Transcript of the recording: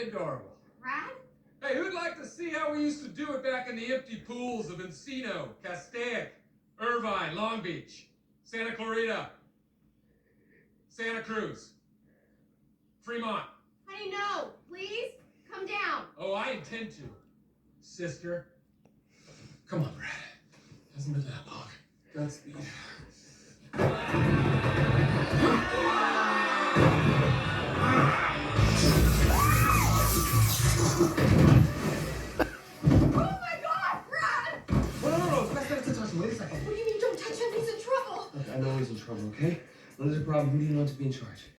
adorable. Brad? Hey, who'd like to see how we used to do it back in the empty pools of Encino, Castaic, Irvine, Long Beach, Santa Clarita, Santa Cruz, Fremont? Honey, no. Please, come down. Oh, I intend to. Sister. Come on, Brad. Hasn't been that long. Godspeed. Oh my God, Brad! No. That's not to touch him. Wait a second. What do you mean, don't touch him? He's in trouble. Look, I know he's in trouble, okay? When there's a problem, who do you want to be in charge?